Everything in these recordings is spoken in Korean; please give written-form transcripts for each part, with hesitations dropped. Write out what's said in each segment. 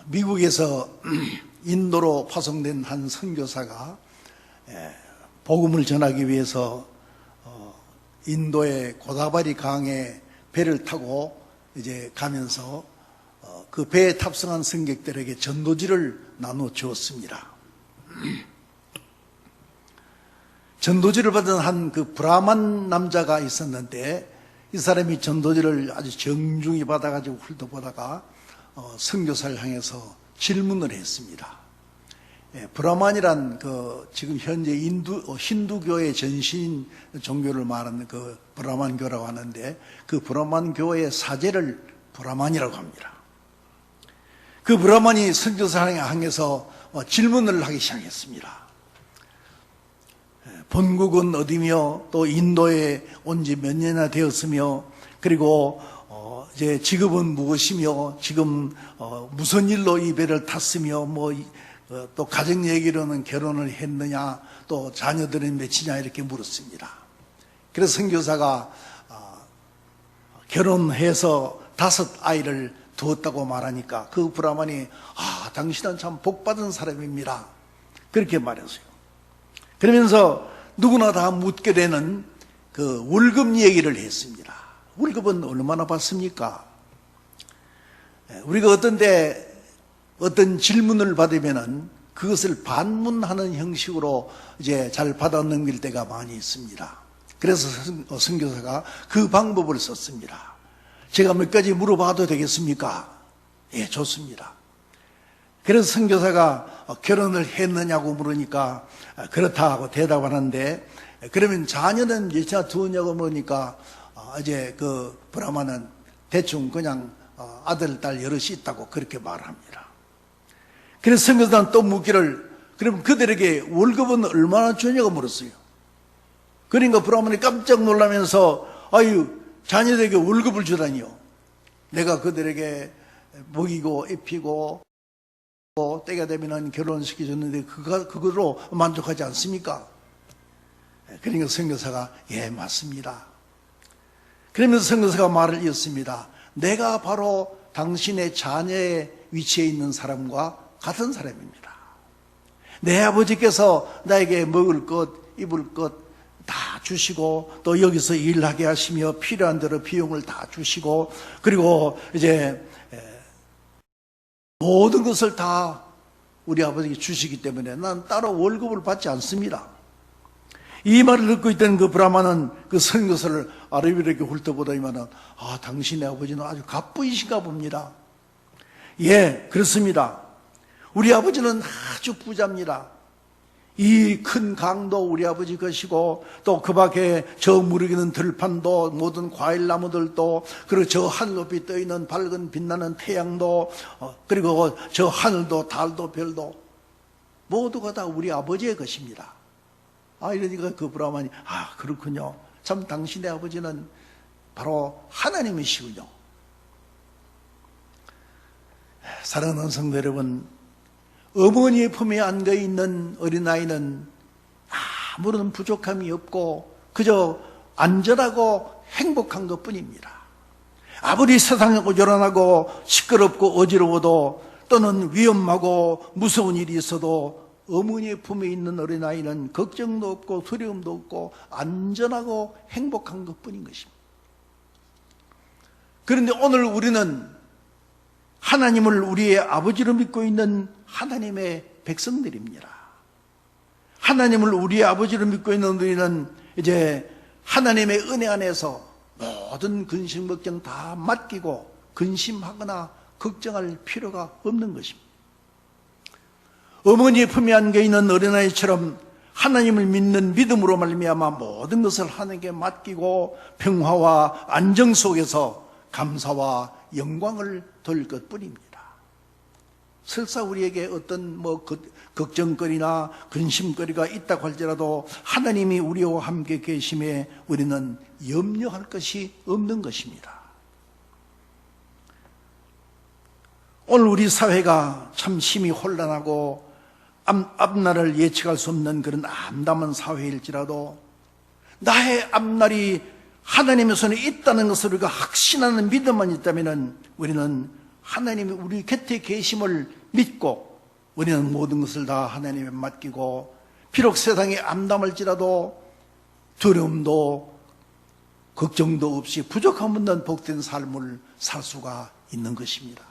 미국에서 인도로 파송된 한 선교사가 복음을 전하기 위해서 인도의 고다바리 강에 배를 타고 이제 가면서 그 배에 탑승한 승객들에게 전도지를 나누어 주었습니다. 전도지를 받은 한 그 브라만 남자가 있었는데 이 사람이 전도지를 아주 정중히 받아가지고 훑어보다가 선교사를 향해서 질문을 했습니다. 브라만이란 지금 현재 힌두교의 전신 종교를 말하는 그 브라만교라고 하는데 그 브라만교의 사제를 브라만이라고 합니다. 그 브라만이 선교사를 향해서 질문을 하기 시작했습니다. 본국은 어디며 또 인도에 온 지 몇 년이나 되었으며 그리고 이제 직업은 무엇이며 지금 무슨 일로 이 배를 탔으며 또 가정 얘기로는 결혼을 했느냐 또 자녀들은 몇이냐 이렇게 물었습니다. 그래서 선교사가 결혼해서 5아이를 두었다고 말하니까 그 브라만이 당신은 참 복받은 사람입니다 그렇게 말했어요. 그러면서 누구나 다 묻게 되는 그 월급 얘기를 했습니다. 월급은 얼마나 받습니까? 우리가 어떤 질문을 받으면은 그것을 반문하는 형식으로 이제 잘 받아 넘길 때가 많이 있습니다. 그래서 선교사가 그 방법을 썼습니다. 제가 몇 가지 물어봐도 되겠습니까? 예, 좋습니다. 그래서 선교사가 결혼을 했느냐고 물으니까 그렇다 하고 대답하는데 그러면 자녀는 몇이나 두었냐고 물으니까 이제 그 브라만은 대충 그냥 아들, 딸 여럿이 있다고 그렇게 말합니다. 그래서 선교사는 또 묻기를 그럼 그들에게 월급은 얼마나 주냐고 물었어요. 그러니까 브라만이 깜짝 놀라면서 자녀들에게 월급을 주다니요. 내가 그들에게 먹이고 입히고 때가 되면 결혼시켜줬는데 그거로 만족하지 않습니까? 그러니까 선교사가 예 맞습니다. 그러면서 선교사가 말을 이었습니다. 내가 바로 당신의 자녀의 위치에 있는 사람과 같은 사람입니다. 내 아버지께서 나에게 먹을 것 입을 것 다 주시고 또 여기서 일하게 하시며 필요한 대로 비용을 다 주시고 그리고 이제 모든 것을 다 우리 아버지께 주시기 때문에 난 따로 월급을 받지 않습니다. 이 말을 듣고 있던 그 브라만은 그 선교사를 아래위로 훑어보더니만은 당신의 아버지는 아주 갑부이신가 봅니다. 예, 그렇습니다. 우리 아버지는 아주 부자입니다. 이 큰 강도 우리 아버지 것이고 또 그 밖에 저 무르기는 들판도 모든 과일나무들도 그리고 저 하늘 높이 떠있는 밝은 빛나는 태양도 그리고 저 하늘도 달도 별도 모두가 다 우리 아버지의 것입니다. 이러니까 그 브라만이 그렇군요. 참 당신의 아버지는 바로 하나님이시군요. 사랑하는 성도 여러분, 어머니의 품에 안겨 있는 어린아이는 아무런 부족함이 없고 그저 안전하고 행복한 것뿐입니다. 아무리 세상에 요란하고 시끄럽고 어지러워도 또는 위험하고 무서운 일이 있어도 어머니의 품에 있는 어린아이는 걱정도 없고 두려움도 없고 안전하고 행복한 것뿐인 것입니다. 그런데 오늘 우리는 하나님을 우리의 아버지로 믿고 있는 하나님의 백성들입니다. 하나님을 우리의 아버지로 믿고 있는 우리는 이제 하나님의 은혜 안에서 모든 근심 걱정 다 맡기고 근심하거나 걱정할 필요가 없는 것입니다. 어머니의 품에 안겨 있는 어린아이처럼 하나님을 믿는 믿음으로 말미암아 모든 것을 하나님께 맡기고 평화와 안정 속에서 감사와 영광을 돌릴 것뿐입니다. 설사 우리에게 어떤 걱정거리나 근심거리가 있다고 할지라도 하나님이 우리와 함께 계심에 우리는 염려할 것이 없는 것입니다. 오늘 우리 사회가 참 심히 혼란하고 앞날을 예측할 수 없는 그런 암담한 사회일지라도 나의 앞날이 하나님의 손에 있다는 것을 우리가 확신하는 믿음만 있다면 우리는 하나님이 우리 곁에 계심을 믿고 우리는 모든 것을 다 하나님에 맡기고 비록 세상에 암담할지라도 두려움도 걱정도 없이 부족함 없는 복된 삶을 살 수가 있는 것입니다.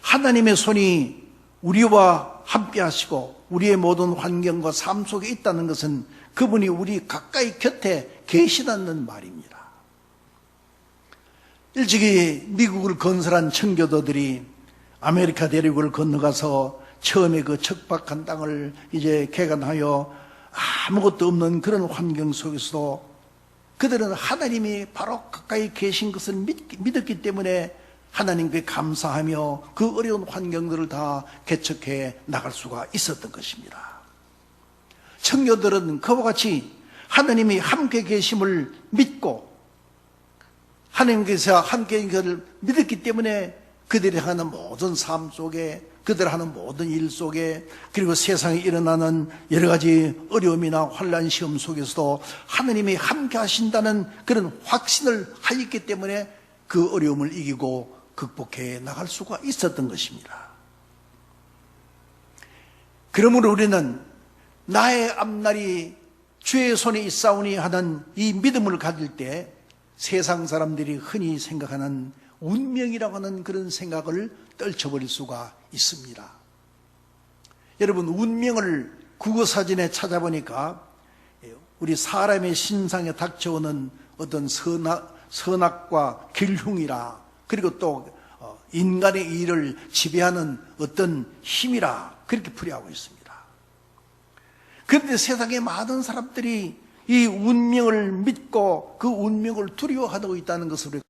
하나님의 손이 우리와 함께 하시고 우리의 모든 환경과 삶 속에 있다는 것은 그분이 우리 가까이 곁에 계시다는 말입니다. 일찍이 미국을 건설한 청교도들이 아메리카 대륙을 건너가서 처음에 그 척박한 땅을 이제 개간하여 아무것도 없는 그런 환경 속에서도 그들은 하나님이 바로 가까이 계신 것을 믿었기 때문에 하나님께 감사하며 그 어려운 환경들을 다 개척해 나갈 수가 있었던 것입니다. 청교도들은 그와 같이 하나님이 함께 계심을 믿고 하나님께서 함께 계신 것을 믿었기 때문에 그들이 하는 모든 삶 속에 그들 하는 모든 일 속에 그리고 세상에 일어나는 여러 가지 어려움이나 환난 시험 속에서도 하나님이 함께 하신다는 그런 확신을 하였기 때문에 그 어려움을 이기고 극복해 나갈 수가 있었던 것입니다. 그러므로 우리는 나의 앞날이 주의 손에 있사오니 하는 이 믿음을 가질 때 세상 사람들이 흔히 생각하는 운명이라고 하는 그런 생각을 떨쳐버릴 수가 있습니다. 여러분, 운명을 국어사전에 찾아보니까 우리 사람의 신상에 닥쳐오는 어떤 선악과 길흉이라 그리고 또 인간의 일을 지배하는 어떤 힘이라 그렇게 풀이하고 있습니다. 그런데 세상의 많은 사람들이 이 운명을 믿고 그 운명을 두려워하고 있다는 것을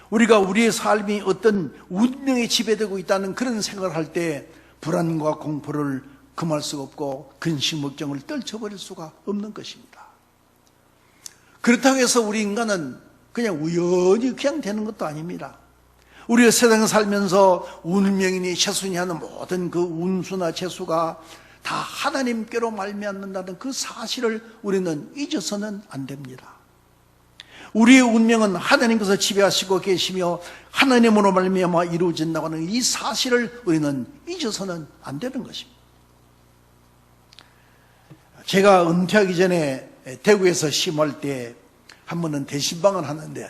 우리가 우리의 삶이 어떤 운명에 지배되고 있다는 그런 생각을 할 때 불안과 공포를 금할 수가 없고 근심걱정을 떨쳐버릴 수가 없는 것입니다. 그렇다고 해서 우리 인간은 그냥 우연히 그냥 되는 것도 아닙니다. 우리가 세상에 살면서 운명이니 재수니 하는 모든 그 운수나 재수가 다 하나님께로 말미암는다는 그 사실을 우리는 잊어서는 안 됩니다. 우리의 운명은 하나님께서 지배하시고 계시며 하나님으로 말미암아 이루어진다고 하는 이 사실을 우리는 잊어서는 안 되는 것입니다. 제가 은퇴하기 전에 대구에서 심할 때 한 번은 대신방을 하는데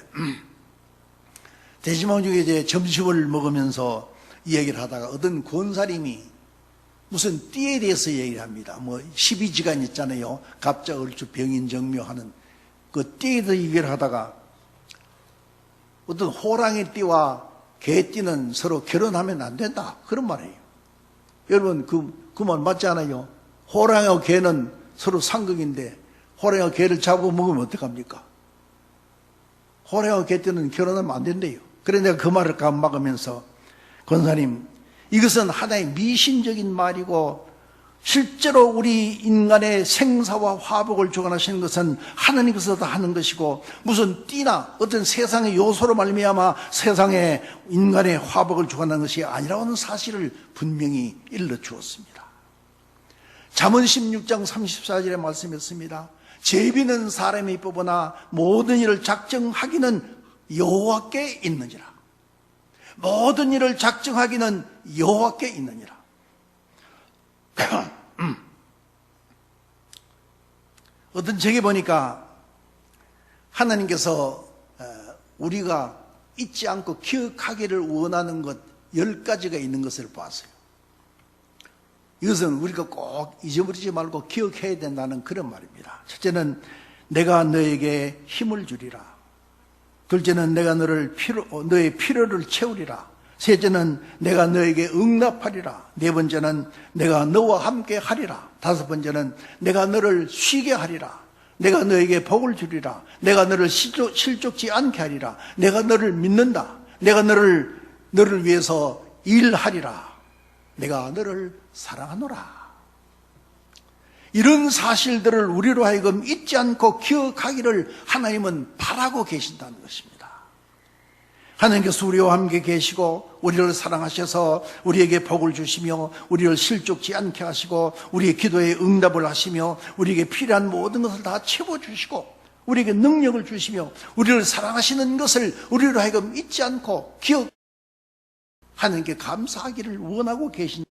대신방 중에 이제 점심을 먹으면서 이야기를 하다가 어떤 권사님이 무슨 띠에 대해서 얘기를 합니다. 뭐 12지간 있잖아요. 갑자, 얼추, 병인, 정묘하는 그 띠에 대해서 얘기를 하다가 어떤 호랑이 띠와 개띠는 서로 결혼하면 안 된다. 그런 말이에요. 여러분 그 말 맞지 않아요? 호랑이와 개는 서로 상극인데 호랑이와 개를 잡아먹으면 어떡합니까? 호랑이와 개띠는 결혼하면 안 된대요. 그래서 내가 그 말을 감막으면서 권사님, 이것은 하나의 미신적인 말이고 실제로 우리 인간의 생사와 화복을 주관하시는 것은 하나님께서 다 하는 것이고 무슨 띠나 어떤 세상의 요소로 말미암아 세상의 인간의 화복을 주관하는 것이 아니라고 하는 사실을 분명히 일러주었습니다. 잠언 16장 34절에 말씀했습니다. 제비는 사람이 뽑으나 모든 일을 작정하기는 여호와께 있느니라. 모든 일을 작정하기는 여호와께 있느니라. 어떤 책에 보니까 하나님께서 우리가 잊지 않고 기억하기를 원하는 것 10가지가 있는 것을 봤어요. 이것은 우리가 꼭 잊어버리지 말고 기억해야 된다는 그런 말입니다. 첫째는 내가 너에게 힘을 주리라. 둘째는 내가 너의 필요를 채우리라. 셋째는 내가 너에게 응답하리라. 네 번째는 내가 너와 함께 하리라. 다섯 번째는 내가 너를 쉬게 하리라. 내가 너에게 복을 주리라. 내가 너를 실족지 않게 하리라. 내가 너를 믿는다. 내가 너를 위해서 일하리라. 내가 너를 사랑하노라. 이런 사실들을 우리로 하여금 잊지 않고 기억하기를 하나님은 바라고 계신다는 것입니다. 하나님께서 우리와 함께 계시고 우리를 사랑하셔서 우리에게 복을 주시며 우리를 실족지 않게 하시고 우리의 기도에 응답을 하시며 우리에게 필요한 모든 것을 다 채워주시고 우리에게 능력을 주시며 우리를 사랑하시는 것을 우리로 하여금 잊지 않고 기억 하나님께 감사하기를 원하고 계신.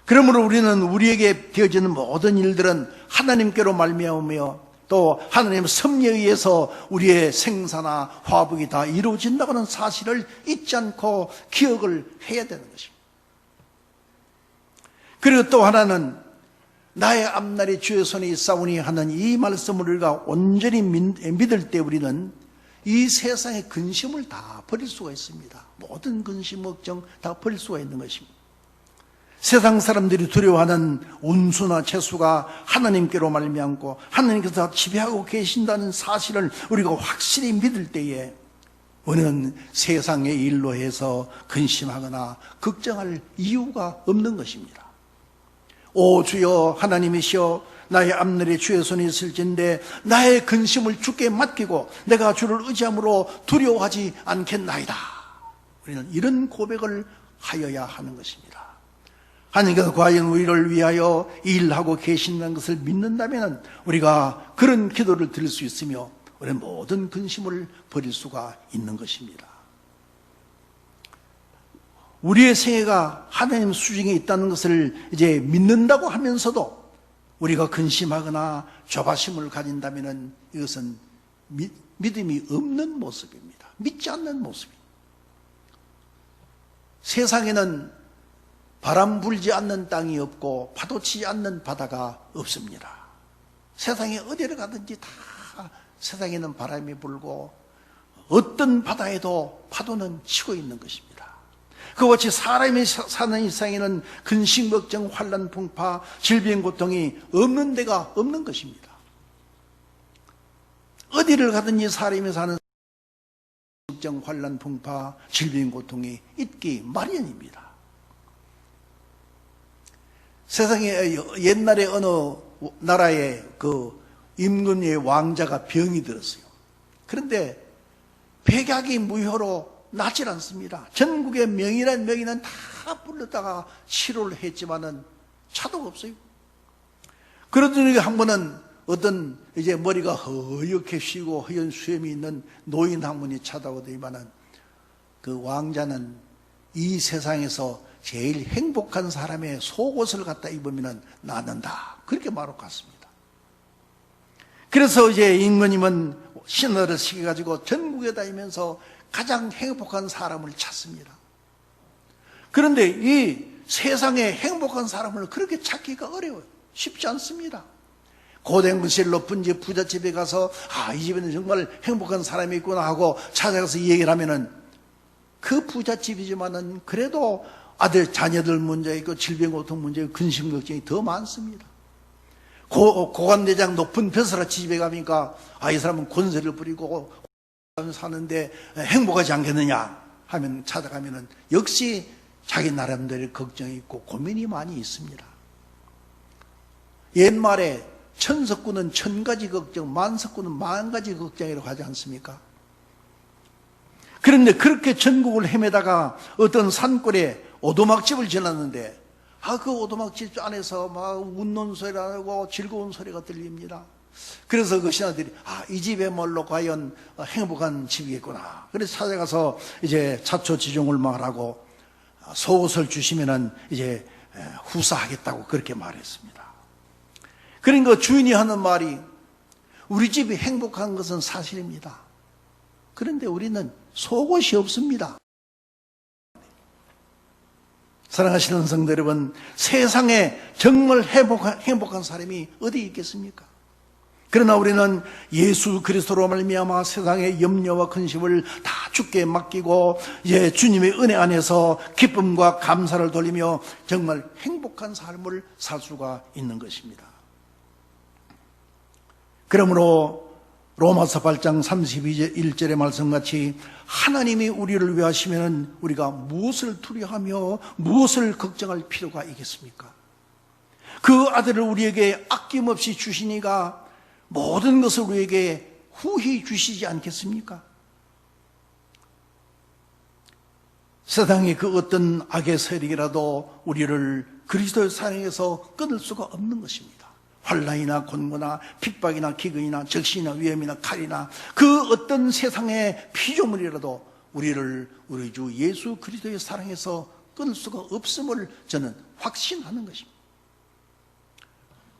그러므로 우리는 우리에게 되어지는 모든 일들은 하나님께로 말미암으며 또 하나님의 섭리에 의해서 우리의 생사나 화복이 다 이루어진다고 하는 사실을 잊지 않고 기억을 해야 되는 것입니다. 그리고 또 하나는 나의 앞날이 주의 손에 있사오니 하는 이 말씀을 우리가 온전히 믿을 때 우리는 이 세상의 근심을 다 버릴 수가 있습니다. 모든 근심, 걱정 다 버릴 수가 있는 것입니다. 세상 사람들이 두려워하는 운수나 채수가 하나님께로 말미암고 하나님께서 지배하고 계신다는 사실을 우리가 확실히 믿을 때에 우리는 세상의 일로 해서 근심하거나 걱정할 이유가 없는 것입니다. 오 주여 하나님이시여 나의 앞날에 주의 손에 있을진데 나의 근심을 주께 맡기고 내가 주를 의지함으로 두려워하지 않겠나이다. 우리는 이런 고백을 하여야 하는 것입니다. 하나님께서 과연 우리를 위하여 일하고 계신다는 것을 믿는다면 우리가 그런 기도를 드릴 수 있으며 우리는 모든 근심을 버릴 수가 있는 것입니다. 우리의 생애가 하나님 수중에 있다는 것을 이제 믿는다고 하면서도 우리가 근심하거나 조바심을 가진다면 이것은 믿음이 없는 모습입니다. 믿지 않는 모습입니다. 세상에는 바람 불지 않는 땅이 없고 파도 치지 않는 바다가 없습니다. 세상에 어디를 가든지 다 세상에는 바람이 불고 어떤 바다에도 파도는 치고 있는 것입니다. 그와 같이 사람이 사는 이상에는 근심, 걱정, 환난, 풍파, 질병, 고통이 없는 데가 없는 것입니다. 어디를 가든지 사람이 사는 걱정, 환난, 풍파, 질병, 고통이 있기 마련입니다. 세상에 옛날에 어느 나라의 그 임금의 왕자가 병이 들었어요. 그런데 백약이 무효로 낫질 않습니다. 전국의 명의란 명의는 다 불렀다가 치료를 했지만은 차도가 없어요. 그러더니 한 번은 어떤 이제 머리가 허옇게 쉬고 허연 수염이 있는 노인 한 분이 찾아오더니만은 그 왕자는 이 세상에서 제일 행복한 사람의 속옷을 갖다 입으면 낫는다. 그렇게 말하고 갔습니다. 그래서 이제 임금님은 신하를 시켜가지고 전국에 다니면서 가장 행복한 사람을 찾습니다. 그런데 이 세상에 행복한 사람을 그렇게 찾기가 어려워요. 쉽지 않습니다. 고등부실 높은 집 부잣집에 가서 이 집에는 정말 행복한 사람이 있구나 하고 찾아가서 이 얘기를 하면은 그 부잣집이지만은 그래도 아들 자녀들 문제 있고 질병 고통 문제 있고 근심 걱정이 더 많습니다. 고관대장 높은 벼슬아치 집에 가니까 이 사람은 권세를 부리고 사는데 행복하지 않겠느냐 하면 찾아가면은 역시 자기 나름대로 걱정이 있고 고민이 많이 있습니다. 옛말에 천석구는 천가지 걱정, 만석구는 만가지 걱정이라고 하지 않습니까? 그런데 그렇게 전국을 헤매다가 어떤 산골에 오두막집을 지났는데 그 오두막집 안에서 막 웃는 소리가 나고 즐거운 소리가 들립니다. 그래서 그 신하들이 이 집에 뭘로 과연 행복한 집이겠구나. 그래서 찾아가서 이제 자초지종을 말하고 속옷을 주시면은 이제 후사하겠다고 그렇게 말했습니다. 그러니까 주인이 하는 말이 우리 집이 행복한 것은 사실입니다. 그런데 우리는 속옷이 없습니다. 사랑하시는 성도 여러분, 세상에 정말 행복한 사람이 어디 있겠습니까? 그러나 우리는 예수 그리스도로 말미암아 세상의 염려와 근심을 다 주께 맡기고 주님의 은혜 안에서 기쁨과 감사를 돌리며 정말 행복한 삶을 살 수가 있는 것입니다. 그러므로 로마서 8장 32절의 말씀같이 하나님이 우리를 위하시면 우리가 무엇을 두려워하며 무엇을 걱정할 필요가 있겠습니까? 그 아들을 우리에게 아낌없이 주시니가 모든 것을 우리에게 후히 주시지 않겠습니까? 세상의 그 어떤 악의 세력이라도 우리를 그리스도의 사랑에서 끊을 수가 없는 것입니다. 환난이나 곤고나 핍박이나 기근이나 적신이나 위험이나 칼이나 그 어떤 세상의 피조물이라도 우리를 우리 주 예수 그리스도의 사랑에서 끊을 수가 없음을 저는 확신하는 것입니다.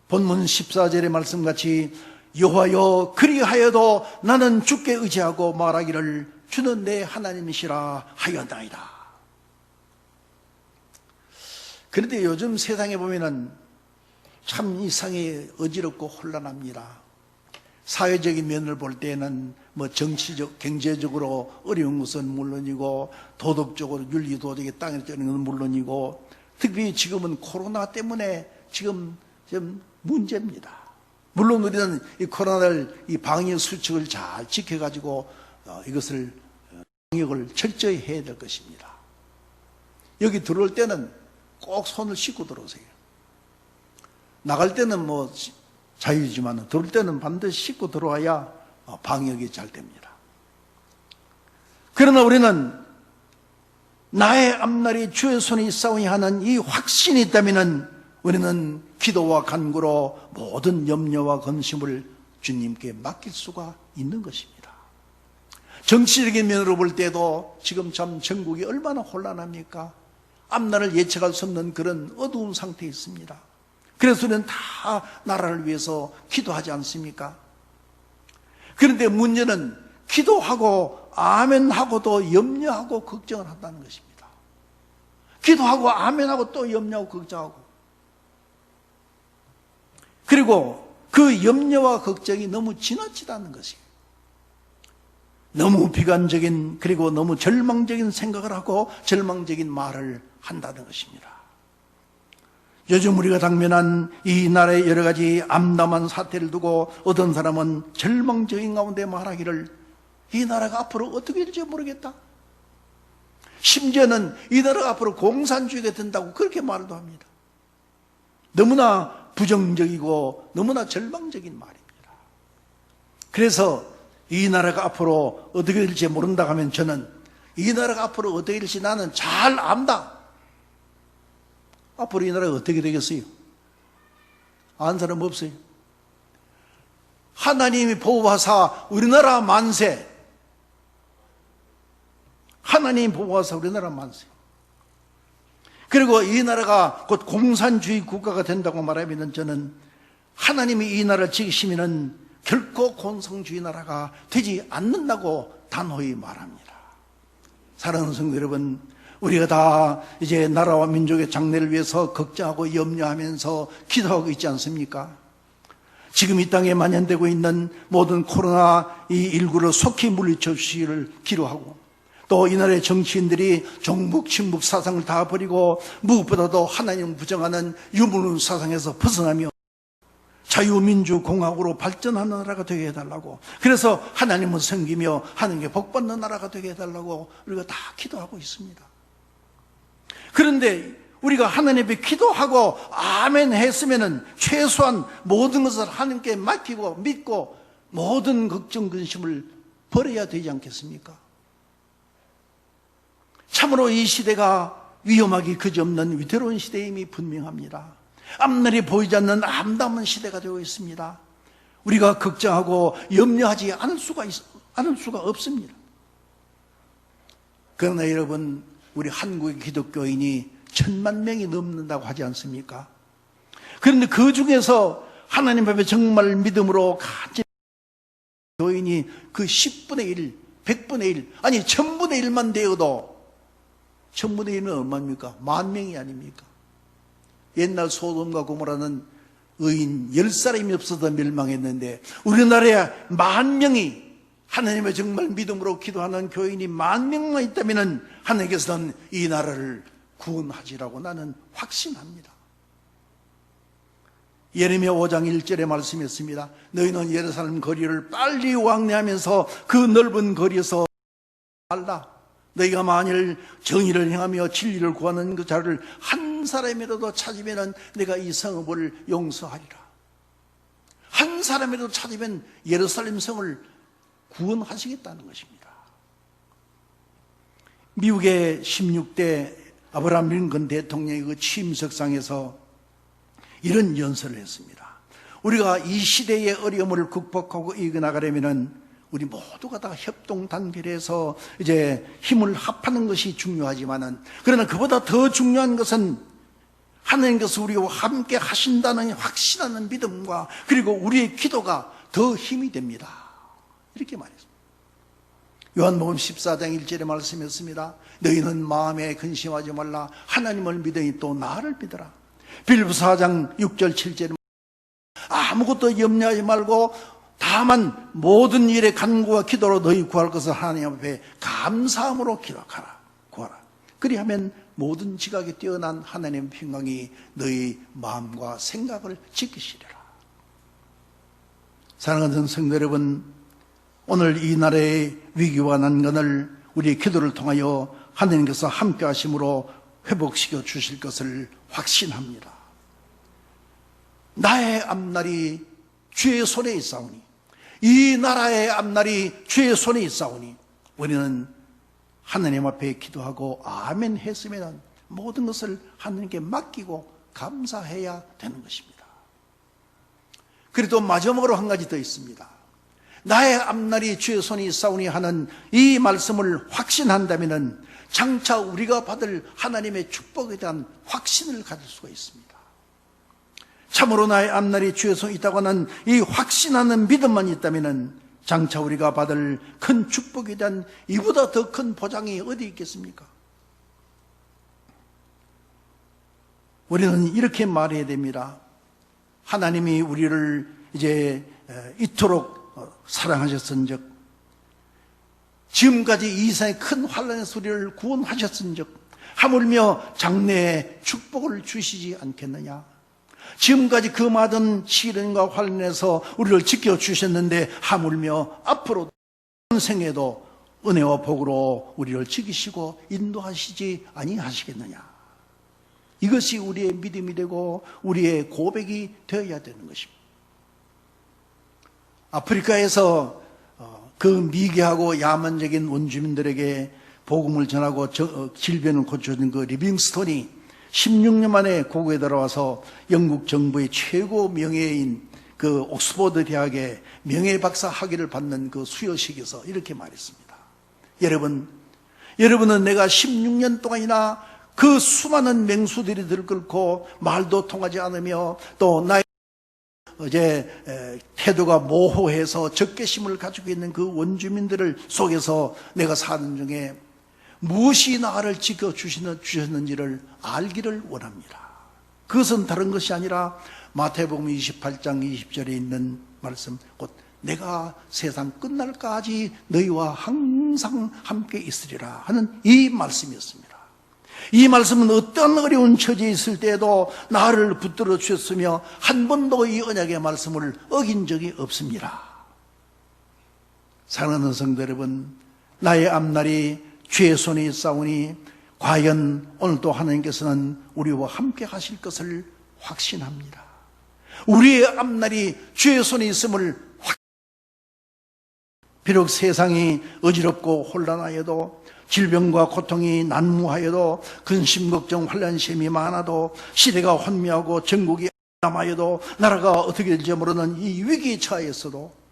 본문 14절의 말씀같이 여호와여 그리하여도 나는 주께 의지하고 말하기를 주는 내 하나님이시라 하였나이다. 그런데 요즘 세상에 보면은 참 이상하게 어지럽고 혼란합니다. 사회적인 면을 볼 때는 뭐 정치적, 경제적으로 어려운 것은 물론이고 도덕적으로 윤리도덕의 땅에 뜨는 것은 물론이고 특히 지금은 코로나 때문에 지금 좀 문제입니다. 물론 우리는 이 코로나를 이 방역 수칙을 잘 지켜가지고 이것을 방역을 철저히 해야 될 것입니다. 여기 들어올 때는 꼭 손을 씻고 들어오세요. 나갈 때는 뭐 자유지만 들어올 때는 반드시 씻고 들어와야 방역이 잘 됩니다. 그러나 우리는 나의 앞날이 주의 손에 있사오니 하는 이 확신이 있다면 우리는 기도와 간구로 모든 염려와 근심을 주님께 맡길 수가 있는 것입니다. 정치적인 면으로 볼 때도 지금 참 전국이 얼마나 혼란합니까? 앞날을 예측할 수 없는 그런 어두운 상태에 있습니다. 그래서 우리는 다 나라를 위해서 기도하지 않습니까? 그런데 문제는 기도하고 아멘하고도 염려하고 걱정을 한다는 것입니다. 기도하고 아멘하고 또 염려하고 걱정하고, 그리고 그 염려와 걱정이 너무 지나치다는 것이에요. 너무 비관적인, 그리고 너무 절망적인 생각을 하고 절망적인 말을 한다는 것입니다. 요즘 우리가 당면한 이 나라의 여러 가지 암담한 사태를 두고 어떤 사람은 절망적인 가운데 말하기를 이 나라가 앞으로 어떻게 될지 모르겠다. 심지어는 이 나라가 앞으로 공산주의가 된다고 그렇게 말도 합니다. 너무나 부정적이고 너무나 절망적인 말입니다. 그래서 이 나라가 앞으로 어떻게 될지 모른다 하면 저는 이 나라가 앞으로 어떻게 될지 나는 잘 안다. 앞으로 이 나라가 어떻게 되겠어요? 아는 사람 없어요? 하나님이 보호하사 우리나라 만세. 하나님이 보호하사 우리나라 만세. 그리고 이 나라가 곧 공산주의 국가가 된다고 말하면 저는 하나님이 이 나라를 지키시면 결코 공산주의 나라가 되지 않는다고 단호히 말합니다. 사랑하는 성도 여러분, 우리가 다 이제 나라와 민족의 장래를 위해서 걱정하고 염려하면서 기도하고 있지 않습니까? 지금 이 땅에 만연되고 있는 모든 코로나19를 속히 물리쳐 주시기를 기도하고, 또 이 나라의 정치인들이 종북, 친북 사상을 다 버리고 무엇보다도 하나님을 부정하는 유물 사상에서 벗어나며 자유민주공화국으로 발전하는 나라가 되게 해달라고, 그래서 하나님을 섬기며 하나님께 복받는 나라가 되게 해달라고 우리가 다 기도하고 있습니다. 그런데 우리가 하나님 앞에 기도하고 아멘 했으면은 최소한 모든 것을 하나님께 맡기고 믿고 모든 걱정 근심을 버려야 되지 않겠습니까? 참으로 이 시대가 위험하기 그지없는 위태로운 시대임이 분명합니다. 앞날이 보이지 않는 암담한 시대가 되어 있습니다. 우리가 걱정하고 염려하지 않을 수가 없습니다. 그러나 여러분, 우리 한국의 기독교인이 1000만 명이 넘는다고 하지 않습니까? 그런데 그 중에서 하나님 앞에 정말 믿음으로 간절히 교인이 그 10분의 1, 100분의 1, 아니 1000분의 1만 되어도 1000분의 1은 얼마입니까? 10,000명이 아닙니까? 옛날 소돔과 고모라는 의인 10사람이 없어도 멸망했는데 우리나라에 10,000명이 하나님의 정말 믿음으로 기도하는 교인이 10,000명만 있다면 하나님께서는 이 나라를 구원하시라고 나는 확신합니다. 예레미야 5장 1절의 말씀이었습니다. 너희는 예루살렘 거리를 빨리 왕래하면서 그 넓은 거리에서 말라. 너희가 만일 정의를 행하며 진리를 구하는 그 자를 한 사람이라도 찾으면 내가 이 성읍을 용서하리라. 한 사람이라도 찾으면 예루살렘 성을 구원하시겠다는 것입니다. 미국의 16대 아브라함 링컨 대통령의 그 취임석상에서 이런 연설을 했습니다. 우리가 이 시대의 어려움을 극복하고 이겨나가려면은 우리 모두가 다 협동 단결해서 이제 힘을 합하는 것이 중요하지만은, 그러나 그보다 더 중요한 것은 하나님께서 우리와 함께 하신다는 확신하는 믿음과, 그리고 우리의 기도가 더 힘이 됩니다. 이렇게 말했습니다. 요한복음 14장 1절의 말씀이었습니다. 너희는 마음에 근심하지 말라. 하나님을 믿으니 또 나를 믿어라. 빌립보서 4장 6절 7절에 아무것도 염려하지 말고 다만 모든 일에 간구와 기도로 너희 구할 것을 하나님 앞에 감사함으로 기도하라. 구하라. 그리하면 모든 지각에 뛰어난 하나님의 평강이 너희 마음과 생각을 지키시리라. 사랑하는 성도 여러분, 오늘 이 나라의 위기와 난관을 우리의 기도를 통하여 하나님께서 함께 하심으로 회복시켜 주실 것을 확신합니다. 나의 앞날이 주의 손에 있사오니, 이 나라의 앞날이 주의 손에 있사오니, 우리는 하나님 앞에 기도하고 아멘 했으면 모든 것을 하나님께 맡기고 감사해야 되는 것입니다. 그래도 마지막으로 한 가지 더 있습니다. 나의 앞날이 주의 손에 있사오니 하는 이 말씀을 확신한다면 장차 우리가 받을 하나님의 축복에 대한 확신을 가질 수가 있습니다. 참으로 나의 앞날이 주의 손에 있다고 하는 이 확신하는 믿음만 있다면 장차 우리가 받을 큰 축복에 대한 이보다 더 큰 보장이 어디 있겠습니까? 우리는 이렇게 말해야 됩니다. 하나님이 우리를 이제 이토록 사랑하셨은즉, 지금까지 이 세상의 큰 환난에서 우리를 구원하셨은즉 하물며 장래에 축복을 주시지 않겠느냐? 지금까지 그 많은 시련과 환난에서 우리를 지켜주셨는데 하물며 앞으로 생에도 은혜와 복으로 우리를 지키시고 인도하시지 아니하시겠느냐? 이것이 우리의 믿음이 되고 우리의 고백이 되어야 되는 것입니다. 아프리카에서 그 미개하고 야만적인 원주민들에게 복음을 전하고 질병을 고쳐준 그 리빙스톤이 16년 만에 고국에 들어와서 영국 정부의 최고 명예인 그 옥스퍼드 대학의 명예박사 학위를 받는 그 수여식에서 이렇게 말했습니다. 여러분은 내가 16년 동안이나 그 수많은 맹수들이 들끓고 말도 통하지 않으며 또 나의 태도가 모호해서 적개심을 가지고 있는 그 원주민들을 속에서 내가 사는 중에 무엇이 나를 지켜주셨는지를 알기를 원합니다. 그것은 다른 것이 아니라 마태복음 28장 20절에 있는 말씀, 곧 내가 세상 끝날까지 너희와 항상 함께 있으리라 하는 이 말씀이었습니다. 이 말씀은 어떤 어려운 처지에 있을 때에도 나를 붙들어 주셨으며 한 번도 이 언약의 말씀을 어긴 적이 없습니다. 사랑하는 성도 여러분, 나의 앞날이 주의 손에 있사오니 과연 오늘도 하나님께서는 우리와 함께 하실 것을 확신합니다. 우리의 앞날이 주의 손에 있음을 비록 세상이 어지럽고 혼란하여도, 질병과 고통이 난무하여도, 근심 걱정 환난심이 많아도, 시대가 혼미하고 전국이 암담하여도, 나라가 어떻게 될지 모르는 이 위기에 처하였어도,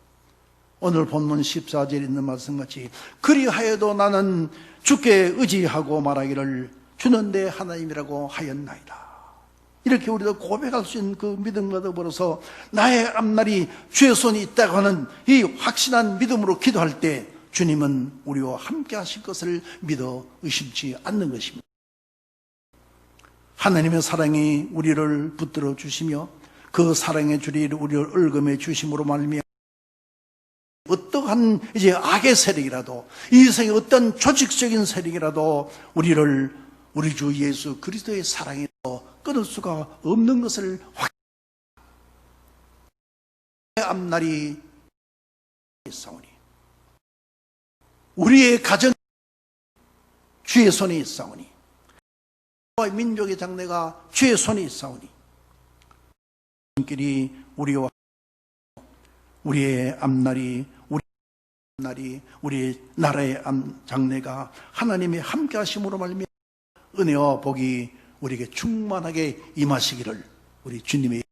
오늘 본문 14절에 있는 말씀같이 그리하여도 나는 주께 의지하고 말하기를 주는 내 하나님이라고 하였나이다. 이렇게 우리도 고백할 수 있는 그 믿음과 더불어서 나의 앞날이 주의 손이 있다고 하는 이 확신한 믿음으로 기도할 때 주님은 우리와 함께 하실 것을 믿어 의심치 않는 것입니다. 하나님의 사랑이 우리를 붙들어 주시며 그 사랑의 줄이를 우리를 얽음해 주심으로 말미암아 어떠한 이제 악의 세력이라도, 이 세상의 어떤 조직적인 세력이라도 우리를 우리 주 예수 그리스도의 사랑에 끊을 수가 없는 것을 확신합니다. 앞날이 있사오니, 우리의 가정 주의 손에 있사오니, 민족의 장래가 주의 손에 있사오니, 길이 우리와 우리의 앞날이 우리 나라의 장래가 하나님의 함께 하심으로 말미암아 은혜와 복이 우리에게 충만하게 임하시기를 우리 주님의